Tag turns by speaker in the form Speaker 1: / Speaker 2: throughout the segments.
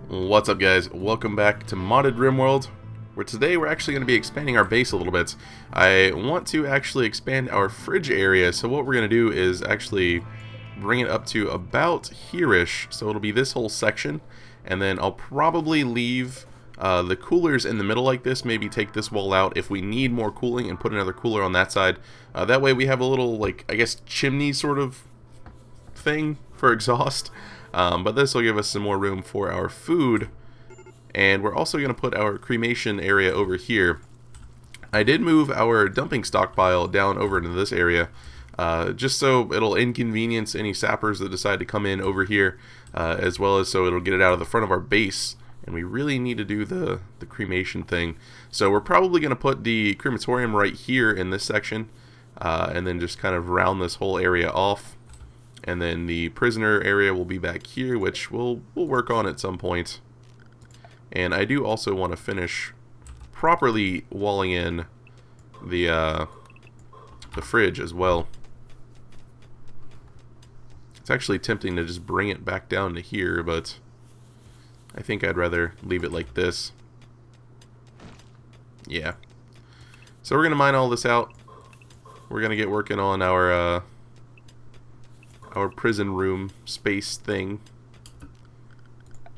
Speaker 1: What's up, guys? Welcome back to Modded RimWorld, where today we're actually going to be expanding our base a little bit. I want to actually expand our fridge area, so what we're going to do is actually bring it up to about here-ish, so it'll be this whole section, and then I'll probably leave the coolers in the middle like this, maybe take this wall out if we need more cooling and put another cooler on that side. That way we have a little, like, I guess, chimney sort of thing for exhaust. But this will give us some more room for our food, and we're also going to put our cremation area over here. I did move our dumping stockpile down over into this area, just so it'll inconvenience any sappers that decide to come in over here, as well as so it'll get it out of the front of our base, and we really need to do the cremation thing. So we're probably going to put the crematorium right here in this section, and then just kind of round this whole area off. And then the prisoner area will be back here, which we'll work on at some point. And I do also want to finish properly walling in the fridge as well. It's actually tempting to just bring it back down to here, but I think I'd rather leave it like this. Yeah. So we're going to mine all this out. We're going to get working on our prison room space thing.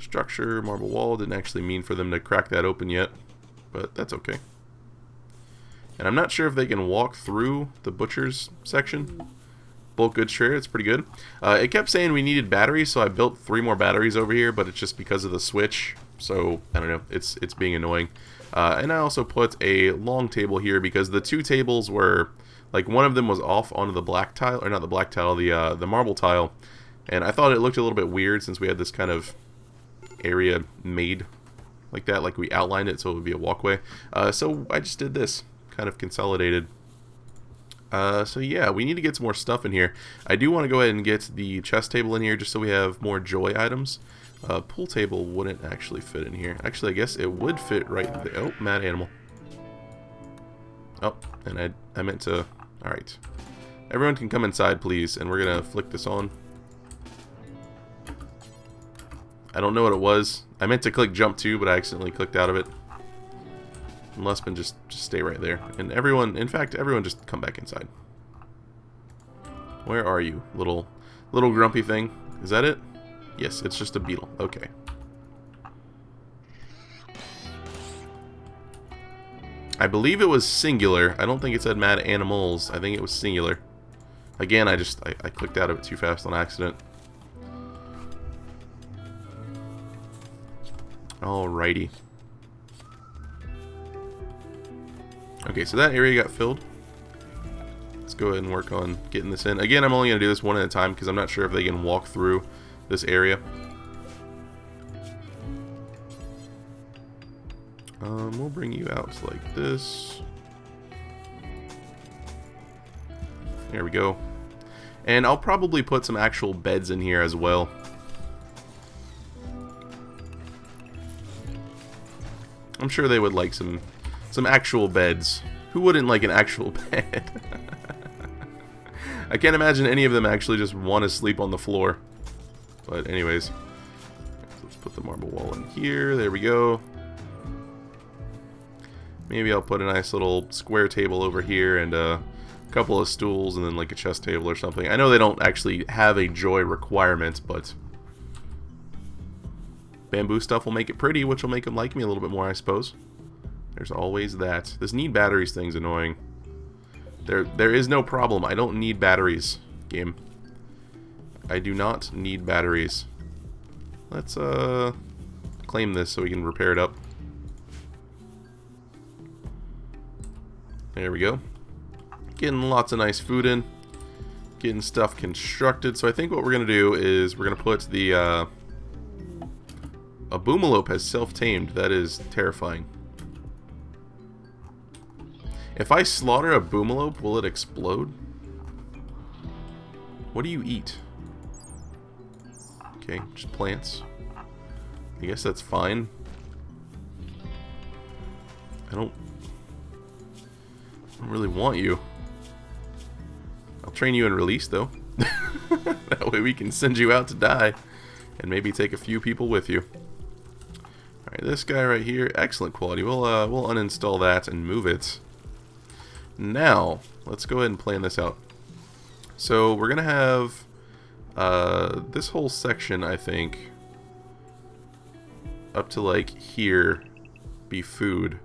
Speaker 1: Structure, marble wall, didn't actually mean for them to crack that open yet, but that's okay. And I'm not sure if they can walk through the butcher's section. Bulk goods share, it's pretty good. It kept saying we needed batteries, so I built 3 more batteries over here, but it's just because of the switch, so I don't know, it's being annoying. And I also put a long table here because the 2 tables were, like, one of them was off onto the black tile, or not the black tile, the marble tile, and I thought it looked a little bit weird since we had this kind of area made like that, like we outlined it so it would be a walkway. So I just did this, kind of consolidated. So yeah, we need to get some more stuff in here. I do want to go ahead and get the chest table in here just so we have more joy items. Pool table wouldn't actually fit in here. Actually, I guess it would fit right there. Oh, mad animal. Oh, and I meant to... Alright. Everyone can come inside, please, and we're gonna flick this on. I don't know what it was. I meant to click jump to, but I accidentally clicked out of it. And Lespin, just stay right there. And everyone, in fact, everyone just come back inside. Where are you, little grumpy thing? Is that it? Yes, it's just a beetle. Okay. I believe it was singular. I don't think it said mad animals. I think it was singular. Again, I clicked out of it too fast on accident. Alrighty. Okay, so that area got filled. Let's go ahead and work on getting this in. Again, I'm only going to do this one at a time because I'm not sure if they can walk through this area. We'll bring you out like this. There we go. And I'll probably put some actual beds in here as well. I'm sure they would like some actual beds. Who wouldn't like an actual bed? I can't imagine any of them actually just want to sleep on the floor. But anyways, let's put the marble wall in here. There we go. Maybe I'll put a nice little square table over here and a couple of stools and then like a chest table or something. I know they don't actually have a joy requirement, but bamboo stuff will make it pretty, which will make them like me a little bit more, I suppose. There's always that. This need batteries thing's annoying. There is no problem. I don't need batteries, game. I do not need batteries. Let's claim this so we can repair it up. There we go. Getting lots of nice food in. Getting stuff constructed. So I think what we're going to do is we're going to put the... a boomalope has self-tamed. That is terrifying. If I slaughter a boomalope, will it explode? What do you eat? Okay, just plants. I guess that's fine. I don't really want you. I'll train you and release, though. That way we can send you out to die. And maybe take a few people with you. Alright, this guy right here, excellent quality. We'll uninstall that and move it. Now, let's go ahead and plan this out. So we're gonna have this whole section, I think, up to like here, be food.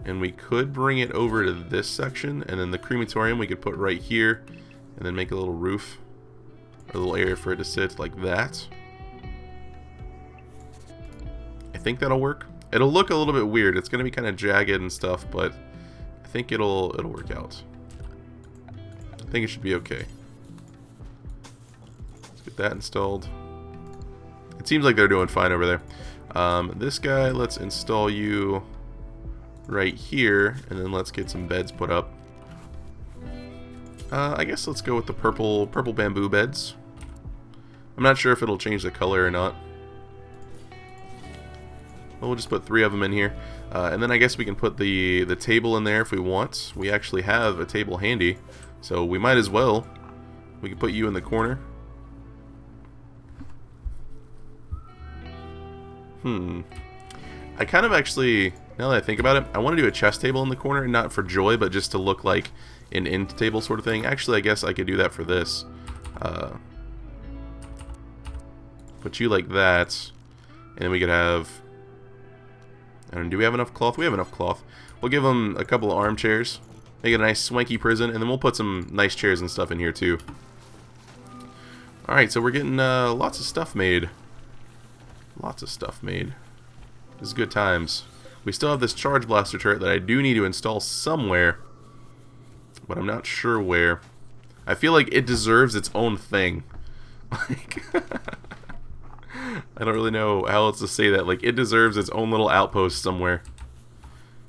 Speaker 1: And we could bring it over to this section, and then the crematorium we could put right here, and then make a little roof, a little area for it to sit like that. I think that'll work. It'll look a little bit weird. It's gonna be kind of jagged and stuff, but I think it'll work out. I think it should be okay. Let's get that installed. It seems like they're doing fine over there. This guy, let's install you right here, and then let's get some beds put up. I guess let's go with the purple bamboo beds. I'm not sure if it'll change the color or not. We'll just put 3 of them in here. And then I guess we can put the table in there if we want. We actually have a table handy, so we might as well. We can put you in the corner. I kind of actually, now that I think about it, I want to do a chess table in the corner, not for joy, but just to look like an end table sort of thing. Actually, I guess I could do that for this. Put you like that, and then we could have, I don't know, do we have enough cloth? We have enough cloth. We'll give them a couple of armchairs, make it a nice swanky prison, and then we'll put some nice chairs and stuff in here too. Alright, so we're getting lots of stuff made. Lots of stuff made. This is good times. We still have this charge blaster turret that I do need to install somewhere, but I'm not sure where. I feel like it deserves its own thing. Like, I don't really know how else to say that. Like, it deserves its own little outpost somewhere,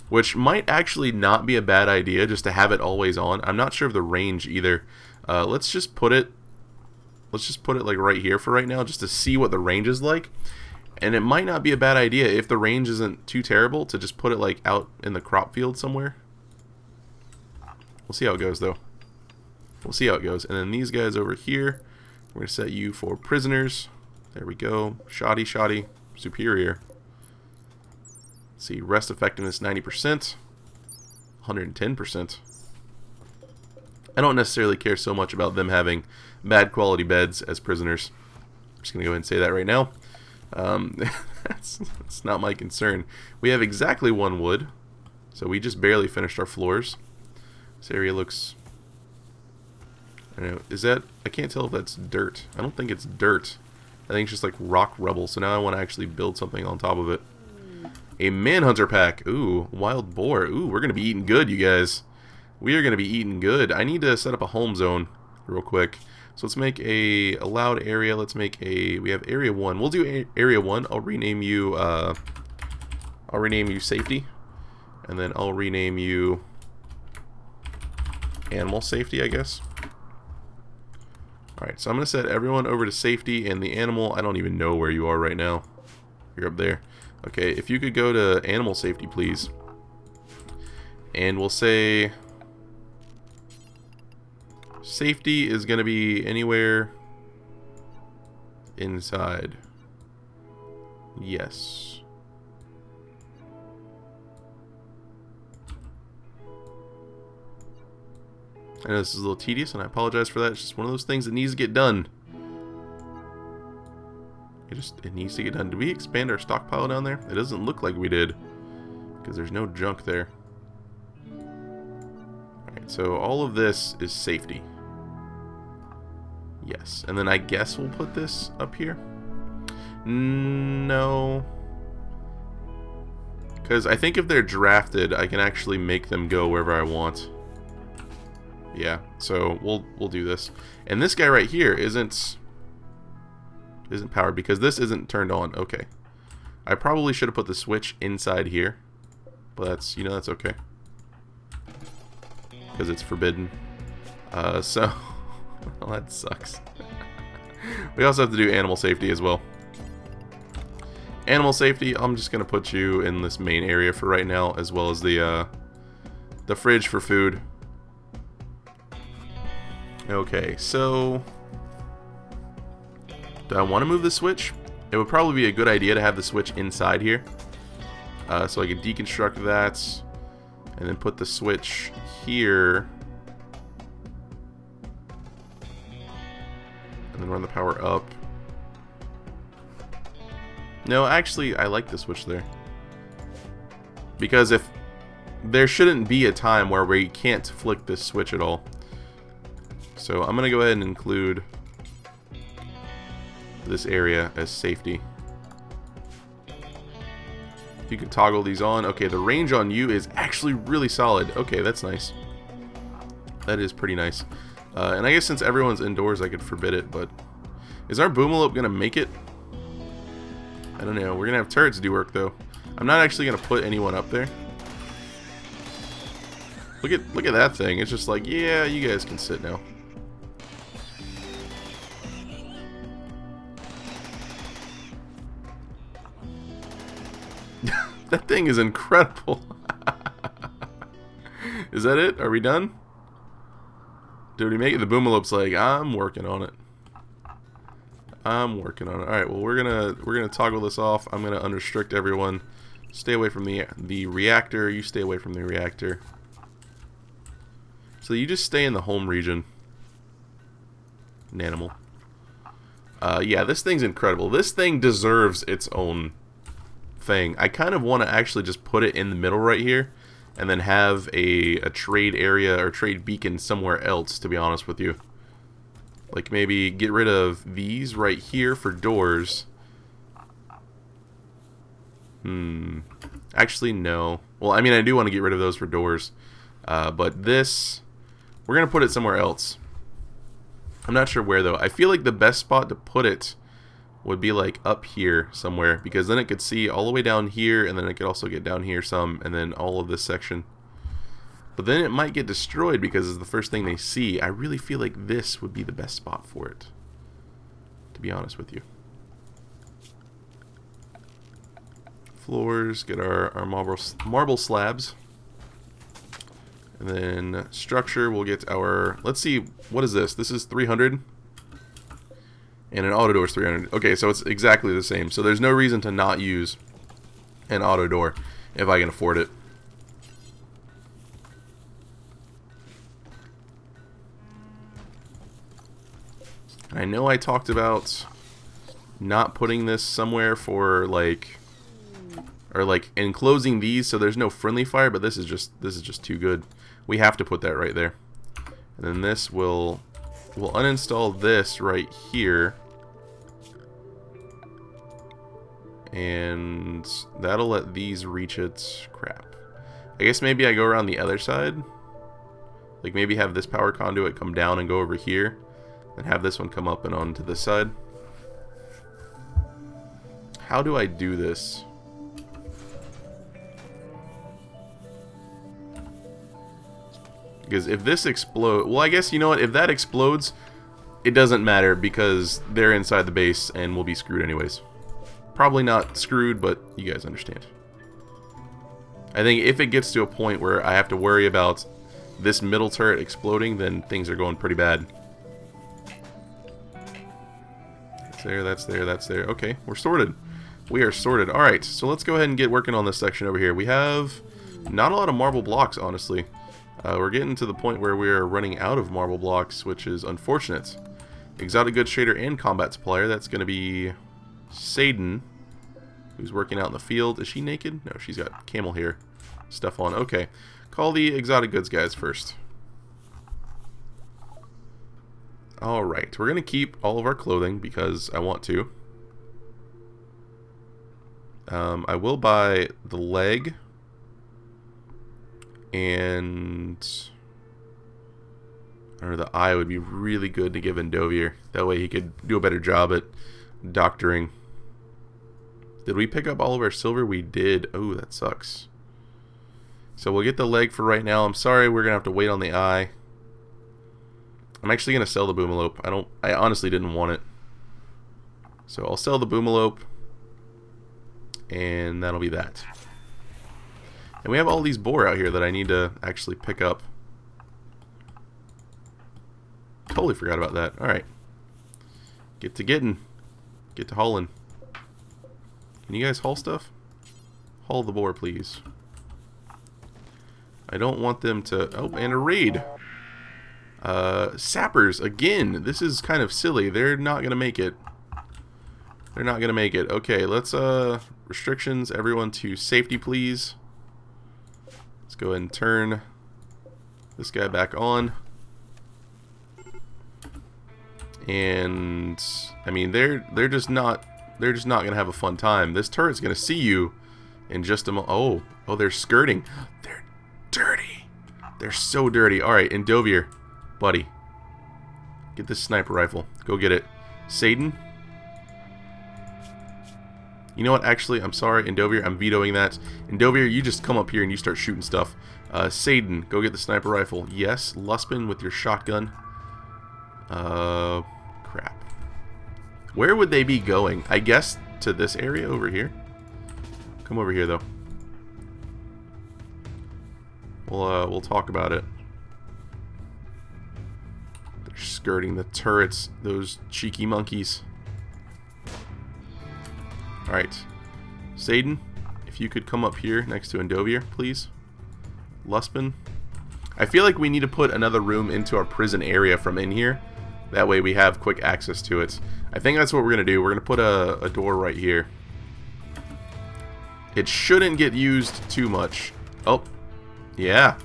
Speaker 1: which might actually not be a bad idea, just to have it always on. I'm not sure of the range either. Let's just put it like right here for right now, just to see what the range is like. And it might not be a bad idea, if the range isn't too terrible, to just put it like out in the crop field somewhere. We'll see how it goes though. We'll see how it goes. And then these guys over here, we're going to set you for prisoners. There we go. Shoddy, shoddy, superior. Let's see, rest effectiveness 90%, 110%. I don't necessarily care so much about them having bad quality beds as prisoners. I'm just going to go ahead and say that right now. That's not my concern. We have exactly 1 wood, so we just barely finished our floors. This area looks, I don't know, is that, I can't tell if that's dirt. I don't think it's dirt. I think it's just like rock rubble, so now I want to actually build something on top of it. A Manhunter pack. Ooh, wild boar. Ooh, we're going to be eating good, you guys. We are going to be eating good. I need to set up a home zone real quick. So let's make a allowed area. Let's make a, we have area 1. We'll do area 1. I'll rename you safety, and then I'll rename you animal safety, I guess. Alright, so I'm going to set everyone over to safety, and the animal, I don't even know where you are right now. You're up there. Okay, if you could go to animal safety, please. And we'll say safety is going to be anywhere inside. Yes. I know this is a little tedious, and I apologize for that. It's just one of those things that needs to get done. It needs to get done. Did we expand our stockpile down there? It doesn't look like we did, because there's no junk there. Alright, so all of this is safety. Yes, and then I guess we'll put this up here. No. Because I think if they're drafted, I can actually make them go wherever I want. Yeah, so we'll do this. And this guy right here isn't powered because this isn't turned on. Okay. I probably should have put the switch inside here, but that's, you know, that's okay. Because it's forbidden. So well, that sucks. We also have to do animal safety as well. Animal safety, I'm just going to put you in this main area for right now, as well as the fridge for food. Okay, so do I want to move the switch? it would probably be a good idea to have the switch inside here. So I could deconstruct that and then put the switch here. And then run the power up. No, actually, I like the switch there. Because if there shouldn't be a time where we can't flick this switch at all. So I'm going to go ahead and include this area as safety. You can toggle these on. Okay, the range on you is actually really solid. Okay, that's nice. That is pretty nice. And I guess since everyone's indoors, I could forbid it, but is our boomalope going to make it? I don't know. We're going to have turrets do work, though. I'm not actually going to put anyone up there. Look at that thing. It's just like, yeah, you guys can sit now. That thing is incredible. Is that it? Are we done? Did we make it? The boomalope's like, I'm working on it. I'm working on it. All right. Well, we're gonna toggle this off. I'm gonna unrestrict everyone. Stay away from the reactor. You stay away from the reactor. So you just stay in the home region. Nanimal. Yeah, this thing's incredible. This thing deserves its own thing. I kind of want to actually just put it in the middle right here and then have a trade area or trade beacon somewhere else, to be honest with you. Like maybe get rid of these right here for doors. Actually, no. Well, I mean, I do want to get rid of those for doors. But this, we're going to put it somewhere else. I'm not sure where, though. I feel like the best spot to put it would be like up here somewhere, because then it could see all the way down here, and then it could also get down here some, and then all of this section. But then it might get destroyed because it's the first thing they see. I really feel like this would be the best spot for it, to be honest with you. Floors, get our marble slabs. And then structure, we'll get our, let's see, what is this? This is 300. And an auto door is 300. Okay, so it's exactly the same. So there's no reason to not use an auto door if I can afford it. I know I talked about not putting this somewhere for like, or like enclosing these so there's no friendly fire, but this is just too good. We have to put that right there. And then this will, we'll uninstall this right here. And that'll let these reach it. Crap. I guess maybe I go around the other side. Like maybe have this power conduit come down and go over here. And have this one come up and onto this side. How do I do this? Because if this explodes... Well, I guess, you know what? If that explodes, it doesn't matter because they're inside the base and we'll be screwed anyways. Probably not screwed, but you guys understand. I think if it gets to a point where I have to worry about this middle turret exploding, then things are going pretty bad. That's there, that's there, that's there. Okay, we're sorted. We are sorted. Alright, so let's go ahead and get working on this section over here. We have not a lot of marble blocks, honestly. We're getting to the point where we're running out of marble blocks, which is unfortunate. Exotic goods trader and combat supplier. That's going to be Sadin, who's working out in the field. Is she naked? No, she's got camel hair stuff on. Okay. Call the exotic goods guys first. Alright, we're going to keep all of our clothing because I want to. I will buy the leg and... or the eye would be really good to give Endovier. That way he could do a better job at doctoring. Did we pick up all of our silver? We did. Oh, that sucks. So we'll get the leg for right now. I'm sorry, we're going to have to wait on the eye. I'm actually going to sell the boomalope. I honestly didn't want it. So I'll sell the boomalope. And that'll be that. And we have all these boar out here that I need to actually pick up. Totally forgot about that. Alright. Get to getting. Get to hauling. Can you guys haul stuff? Haul the boar, please. I don't want them to... Oh, and a raid. Sappers, again. This is kind of silly. They're not going to make it. They're not going to make it. Okay, let's... restrictions, everyone to safety, please. Let's go ahead and turn this guy back on. And... I mean, they're just not... They're just not going to have a fun time. This turret's going to see you in just a moment. Oh, they're skirting. They're dirty. They're so dirty. Alright, Endovier, buddy. Get this sniper rifle. Go get it. Satan. You know what? Actually, I'm sorry, Endovier. I'm vetoing that. Endovier, you just come up here and you start shooting stuff. Satan, go get the sniper rifle. Yes. Luspin with your shotgun. Crap. Where would they be going? I guess to this area over here. Come over here, though. We'll talk about it. They're skirting the turrets, those cheeky monkeys. Alright. Satan, if you could come up here next to Endovier, please. Luspin. I feel like we need to put another room into our prison area from in here. That way we have quick access to it. I think that's what we're going to do. We're going to put a door right here. It shouldn't get used too much. Oh. Yeah.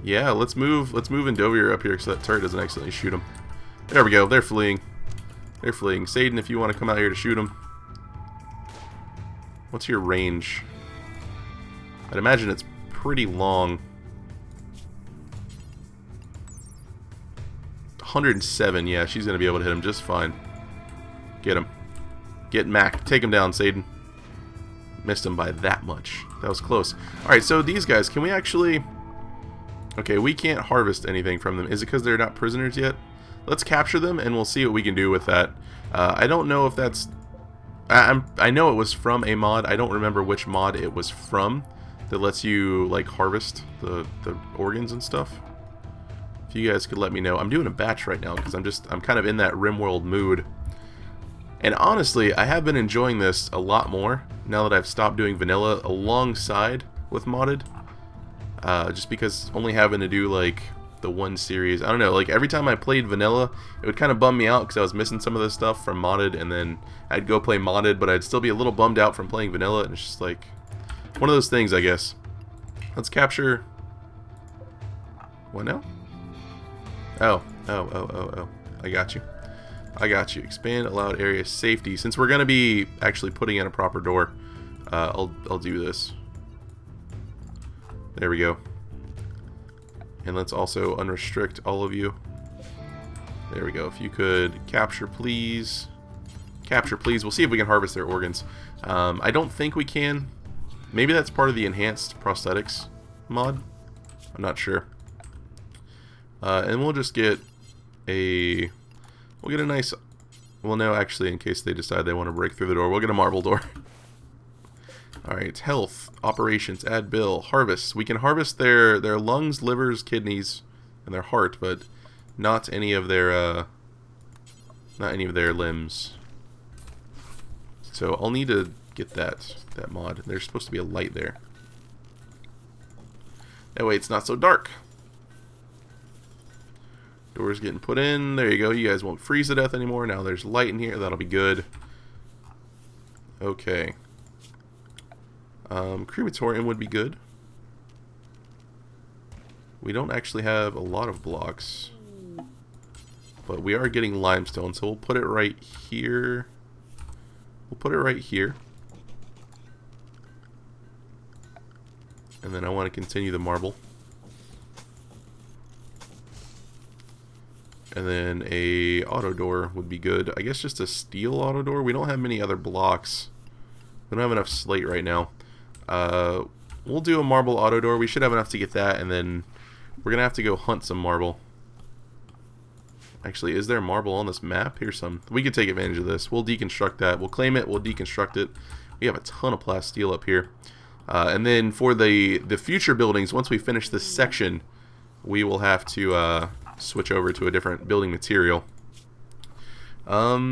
Speaker 1: Yeah, let's move Endovier up here so that turret doesn't accidentally shoot him. There we go. They're fleeing. They're fleeing. Satan, if you want to come out here to shoot him. What's your range? I'd imagine it's pretty long. 107, yeah, she's going to be able to hit him just fine. Get him. Get Mac. Take him down, Satan. Missed him by that much. That was close. Alright, so these guys, can we actually... Okay, we can't harvest anything from them. Is it because they're not prisoners yet? Let's capture them, and we'll see what we can do with that. I don't know if that's... I know it was from a mod. I don't remember which mod it was from that lets you, like, harvest the organs and stuff. If you guys could let me know. I'm doing a batch right now because I'm kind of in that RimWorld mood. And honestly, I have been enjoying this a lot more now that I've stopped doing vanilla alongside with modded. Just because only having to do like the one series, I don't know, like every time I played vanilla, it would kind of bum me out because I was missing some of this stuff from modded, and then I'd go play modded, but I'd still be a little bummed out from playing vanilla, and it's just like one of those things, I guess. Let's capture... What now? Oh. I got you. Expand allowed area safety. Since we're going to be actually putting in a proper door, I'll do this. There we go. And let's also unrestrict all of you. There we go. If you could capture, please. Capture, please. We'll see if we can harvest their organs. I don't think we can. Maybe that's part of the enhanced prosthetics mod. I'm not sure. And we'll just get a... We'll get a nice... Well, no, actually, in case they decide they want to break through the door, we'll get a marble door. Alright, health, operations, add bill, harvest. We can harvest their lungs, livers, kidneys, and their heart, but not any of their limbs. So I'll need to get that mod. There's supposed to be a light there. That way it's not so dark. Doors getting put in. There you go. You guys won't freeze to death anymore. Now there's light in here. That'll be good. Okay. Crematorium would be good. We don't actually have a lot of blocks, but we are getting limestone, so we'll put it right here. We'll put it right here. And then I want to continue the marble. And then a auto door would be good. I guess just a steel auto door. We don't have many other blocks. We don't have enough slate right now. We'll do a marble auto door. We should have enough to get that, and then we're gonna have to go hunt some marble. Actually, is there marble on this map? Here's some. We could take advantage of this. We'll deconstruct that. We'll claim it. We'll deconstruct it. We have a ton of plasteel up here. And then for the future buildings, once we finish this section, we will have to switch over to a different building material. Are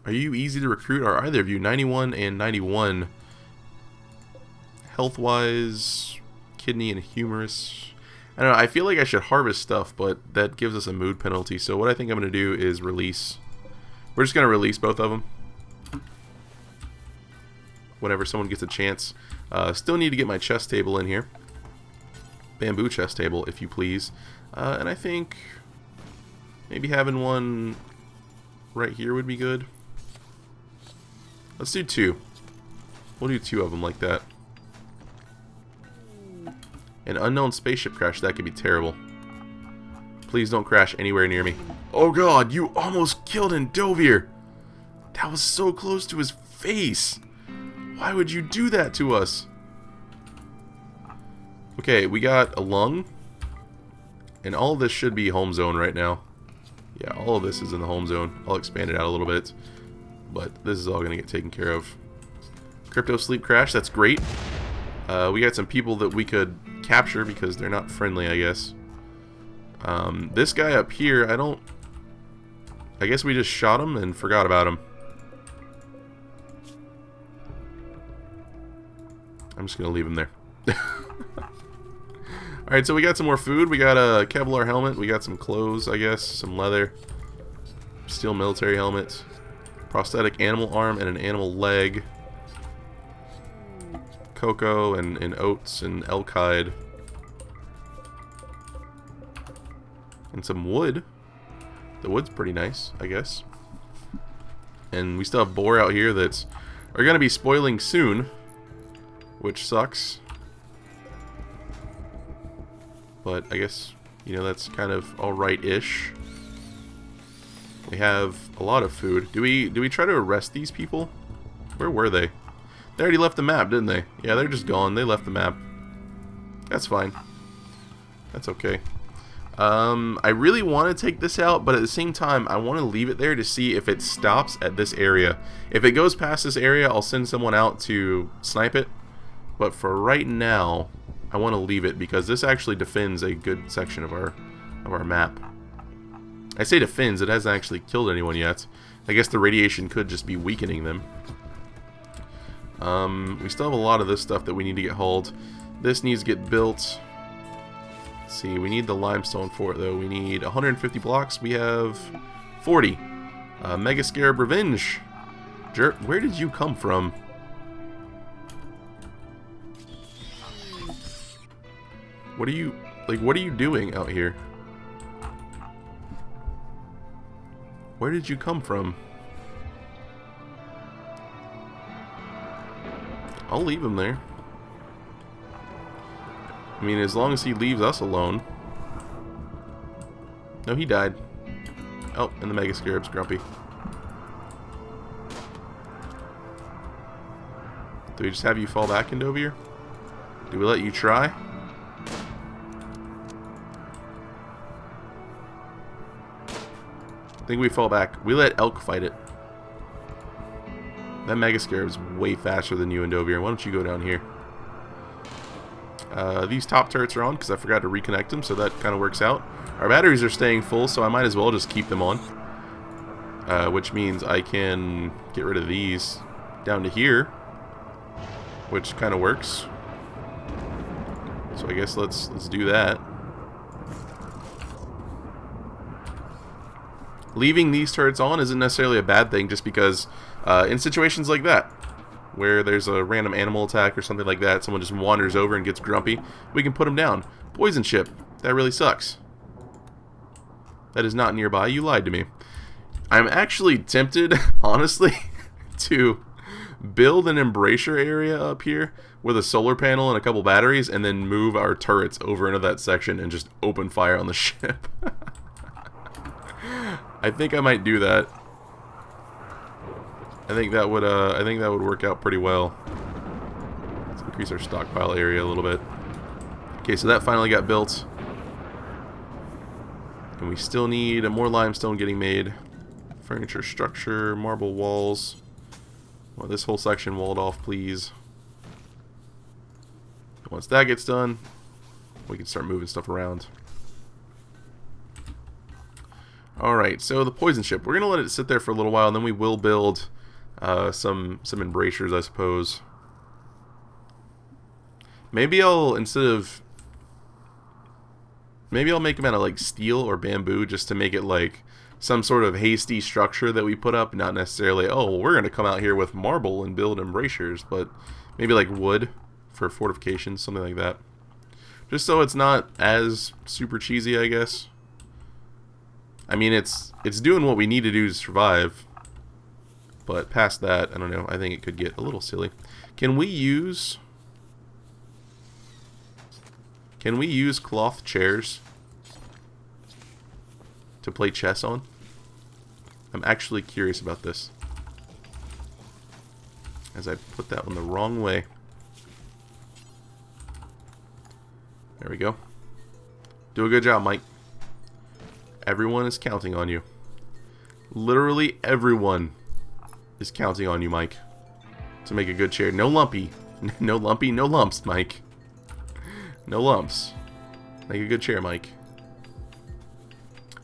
Speaker 1: you easy to recruit? Are either of you 91 and 91? health-wise, kidney and humerus. I don't know, I feel like I should harvest stuff, but that gives us a mood penalty. So what I think I'm going to do is release. We're just going to release both of them whenever someone gets a chance. Still need to get my chest table in here. Bamboo chest table, if you please. And I think maybe having one right here would be good. Let's do 2. We'll do 2 of them like that. An unknown spaceship crash, that could be terrible. Please don't crash anywhere near me. Oh god, you almost killed Endovir! That was so close to his face! Why would you do that to us? Okay, we got a lung. And all of this should be home zone right now. Yeah, all of this is in the home zone. I'll expand it out a little bit. But this is all going to get taken care of. Crypto sleep crash, that's great. We got some people that we could capture because they're not friendly, I guess. This guy up here, I guess we just shot him and forgot about him. I'm just going to leave him there. Alright, so we got some more food. We got a Kevlar helmet. We got some clothes, I guess. Some leather. Steel military helmet. Prosthetic animal arm and an animal leg. Cocoa and oats and elk hide. And some wood. The wood's pretty nice, I guess. And we still have boar out here that are going to be spoiling soon. Which sucks. But I guess, you know, that's kind of alright-ish. We have a lot of food. Do we try to arrest these people? Where were they? They already left the map, didn't they? Yeah, they're just gone. They left the map. That's fine. That's okay. I really want to take this out, but at the same time, I want to leave it there to see if it stops at this area. If it goes past this area, I'll send someone out to snipe it. But for right now, I want to leave it because this actually defends a good section of our map. I say defends, it hasn't actually killed anyone yet. I guess the radiation could just be weakening them. We still have a lot of this stuff that we need to get hauled. This needs to get built. Let's see, we need the limestone for it though. We need 150 blocks. We have 40. Mega Scarab Revenge. Jerk, where did you come from? What are you doing out here? Where did you come from? I'll leave him there. I mean, as long as he leaves us alone. No, he died. Oh, and the Mega Scarab's grumpy. Do we just have you fall back into over here? Do we let you try? I think we fall back. We let elk fight it. That Mega Scarab is way faster than you and Dovir. Why don't you go down here? These top turrets are on because I forgot to reconnect them, so that kind of works out. Our batteries are staying full, so I might as well just keep them on. Which means I can get rid of these down to here, which kind of works. So I guess let's do that. Leaving these turrets on isn't necessarily a bad thing, just because in situations like that, where there's a random animal attack or something like that, someone just wanders over and gets grumpy, we can put them down. Poison ship. That really sucks. That is not nearby. You lied to me. I'm actually tempted, honestly, to build an embrasure area up here with a solar panel and a couple batteries, and then move our turrets over into that section and just open fire on the ship. I think I might do that. I think that would work out pretty well. Let's increase our stockpile area a little bit. Okay, so that finally got built. And we still need more limestone getting made. Furniture structure, marble walls. Well, this whole section walled off, please. Once that gets done, we can start moving stuff around. Alright, so the poison ship. We're going to let it sit there for a little while, and then we will build some embrasures, I suppose. Maybe I'll, maybe I'll make them out of like steel or bamboo just to make it like some sort of hasty structure that we put up. Not necessarily, oh, we're going to come out here with marble and build embrasures, but maybe like wood for fortifications, something like that. Just so it's not as super cheesy, I guess. I mean, it's doing what we need to do to survive. But past that, I don't know. I think it could get a little silly. Can we use cloth chairs to play chess on? I'm actually curious about this. As I put that one the wrong way. There we go. Do a good job, Mike. Everyone is counting on you. Literally everyone is counting on you, Mike, to make a good chair. No lumpy. No lumpy, no lumps, Mike. No lumps. Make a good chair, Mike.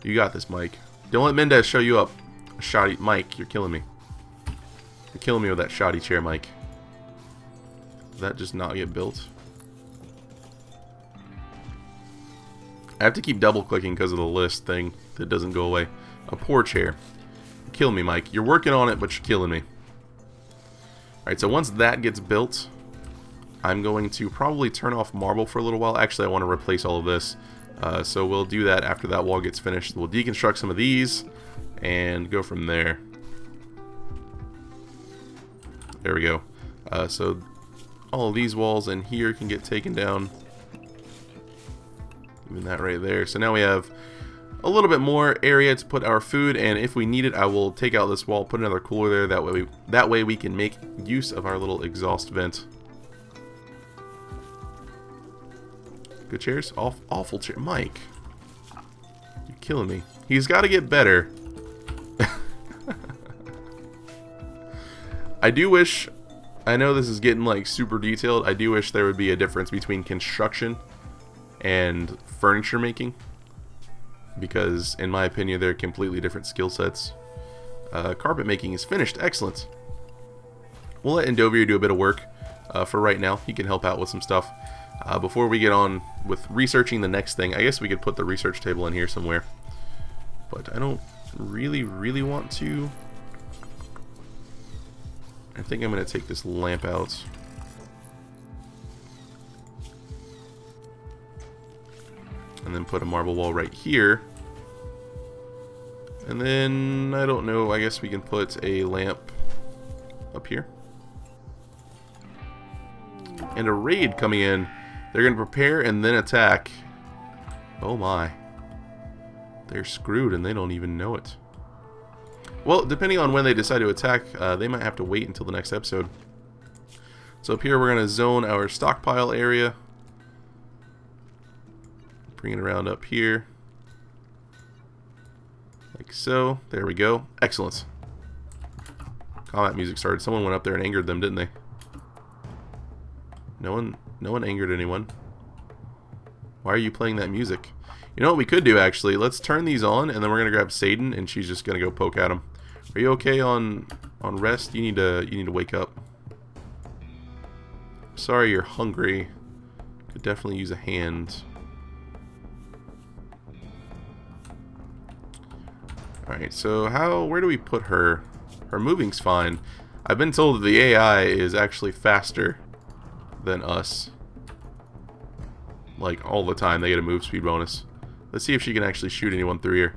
Speaker 1: You got this, Mike. Don't let Mendez show you up. Shoddy Mike, you're killing me. You're killing me with that shoddy chair, Mike. Did that just not get built? I have to keep double clicking because of the list thing that doesn't go away. A poor chair. You're killing me, Mike. You're working on it, but you're killing me. Alright, so once that gets built, I'm going to probably turn off marble for a little while. Actually, I want to replace all of this. So we'll do that after that wall gets finished. We'll deconstruct some of these and go from there. There we go. So all of these walls in here can get taken down. Even that right there. So now we have a little bit more area to put our food, and if we need it, I will take out this wall, put another cooler there. That way we can make use of our little exhaust vent. Good chairs? Awful chair. Mike, you're killing me. He's got to get better. I do wish, I know this is getting like super detailed, I do wish there would be a difference between construction and furniture making, because in my opinion they're completely different skill sets. Carpet making is finished. Excellent. We'll let Endovir do a bit of work for right now. He can help out with some stuff. Before we get on with researching the next thing, I guess we could put the research table in here somewhere, but I don't really want to. I think I'm going to take this lamp out. And then put a marble wall right here. And then, I don't know, I guess we can put a lamp up here. And a raid coming in. They're going to prepare and then attack. Oh my. They're screwed and they don't even know it. Well, depending on when they decide to attack, they might have to wait until the next episode. So up here we're going to zone our stockpile area. Bring it around up here. Like so. There we go. Excellent. Combat music started. Someone went up there and angered them, didn't they? No one angered anyone. Why are you playing that music? You know what we could do, actually? Let's turn these on, and then we're gonna grab Satan, and she's just gonna go poke at him. Are you okay on rest? You need to wake up. Sorry, you're hungry. Could definitely use a hand. All right, so where do we put her? Her moving's fine. I've been told that the AI is actually faster than us. Like all the time, they get a move speed bonus. Let's see if she can actually shoot anyone through here.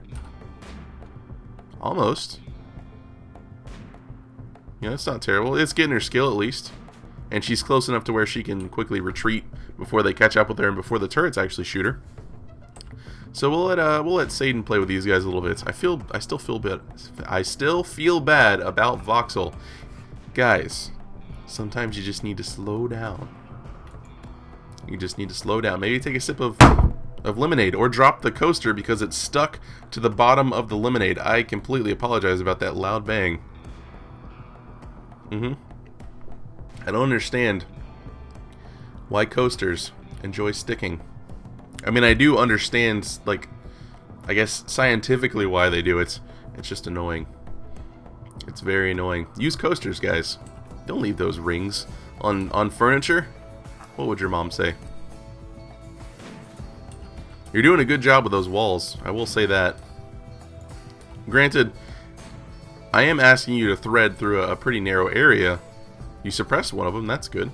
Speaker 1: Almost. Yeah, that's not terrible. It's getting her skill at least. And she's close enough to where she can quickly retreat before they catch up with her and before the turrets actually shoot her. So we'll let Satan play with these guys a little bit. I still feel bad about Voxel. Guys, sometimes you just need to slow down. You just need to slow down. Maybe take a sip of lemonade, or drop the coaster because it's stuck to the bottom of the lemonade. I completely apologize about that loud bang. I don't understand why coasters enjoy sticking. I mean, I do understand, like, I guess scientifically why they do it. It's just annoying. It's very annoying. Use coasters, guys. Don't leave those rings on furniture. What would your mom say? You're doing a good job with those walls. I will say that. Granted, I am asking you to thread through a pretty narrow area. You suppressed one of them. That's good.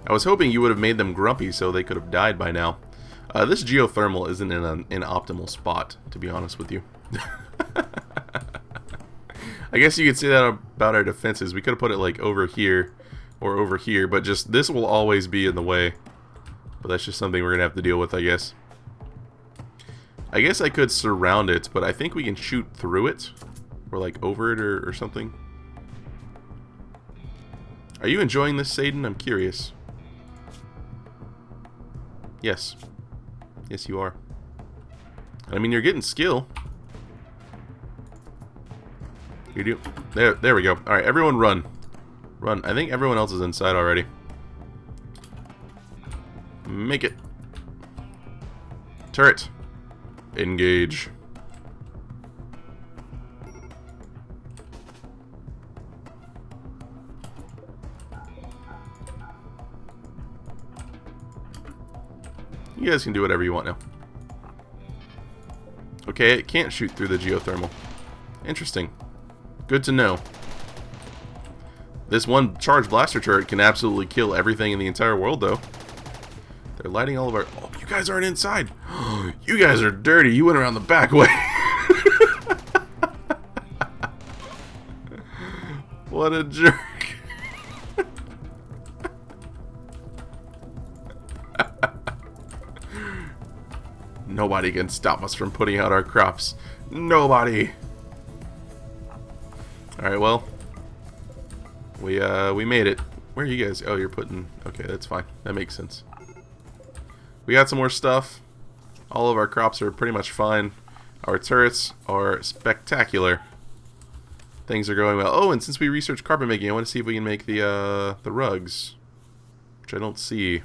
Speaker 1: I was hoping you would have made them grumpy so they could have died by now. This geothermal isn't in an optimal spot, to be honest with you. I guess you could say that about our defenses. We could have put it like over here or over here, but just this will always be in the way. But that's just something we're going to have to deal with, I guess. I guess I could surround it, but I think we can shoot through it. Or like over it or something. Are you enjoying this, Satan? I'm curious. Yes. Yes, you are. I mean, you're getting skill. You do. There we go. Alright, everyone run. Run. I think everyone else is inside already. Make it. Turret. Engage. You guys can do whatever you want now. Okay, it can't shoot through the geothermal. Interesting. Good to know. This one charged blaster turret can absolutely kill everything in the entire world, though. They're lighting all of our... Oh, you guys aren't inside. You guys are dirty. You went around the back way. What a jerk. Nobody can stop us from putting out our crops. Nobody. Alright, well. We made it. Where are you guys? Oh, you're putting... Okay, that's fine. That makes sense. We got some more stuff. All of our crops are pretty much fine. Our turrets are spectacular. Things are going well. Oh, and since we researched carpet making, I want to see if we can make the rugs. Which I don't see.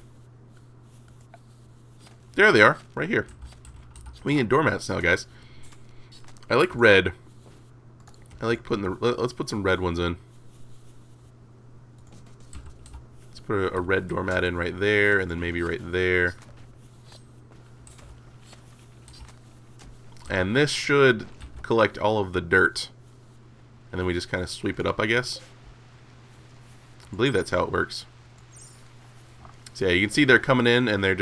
Speaker 1: There they are. Right here. We need doormats now, guys. I like red. I like putting the... Let's put some red ones in. Let's put a red doormat in right there, and then maybe right there. And this should collect all of the dirt. And then we just kind of sweep it up, I guess. I believe that's how it works. So yeah, you can see they're coming in, and they're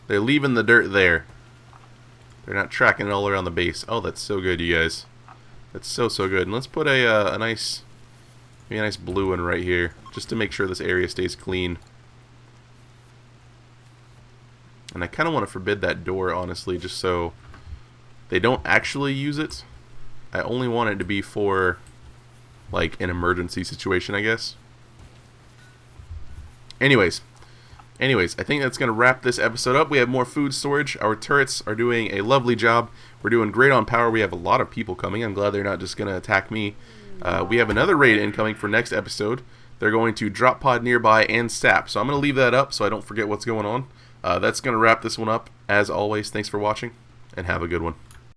Speaker 1: leaving the dirt there. They're not tracking it all around the base. Oh, that's so good, you guys. That's so good. And let's put a nice blue one right here, just to make sure this area stays clean. And I kind of want to forbid that door, honestly, just so they don't actually use it. I only want it to be for, like, an emergency situation, I guess. Anyways, I think that's going to wrap this episode up. We have more food storage. Our turrets are doing a lovely job. We're doing great on power. We have a lot of people coming. I'm glad they're not just going to attack me. We have another raid incoming for next episode. They're going to drop pod nearby and sap. So I'm going to leave that up so I don't forget what's going on. That's going to wrap this one up. As always, thanks for watching, and have a good one.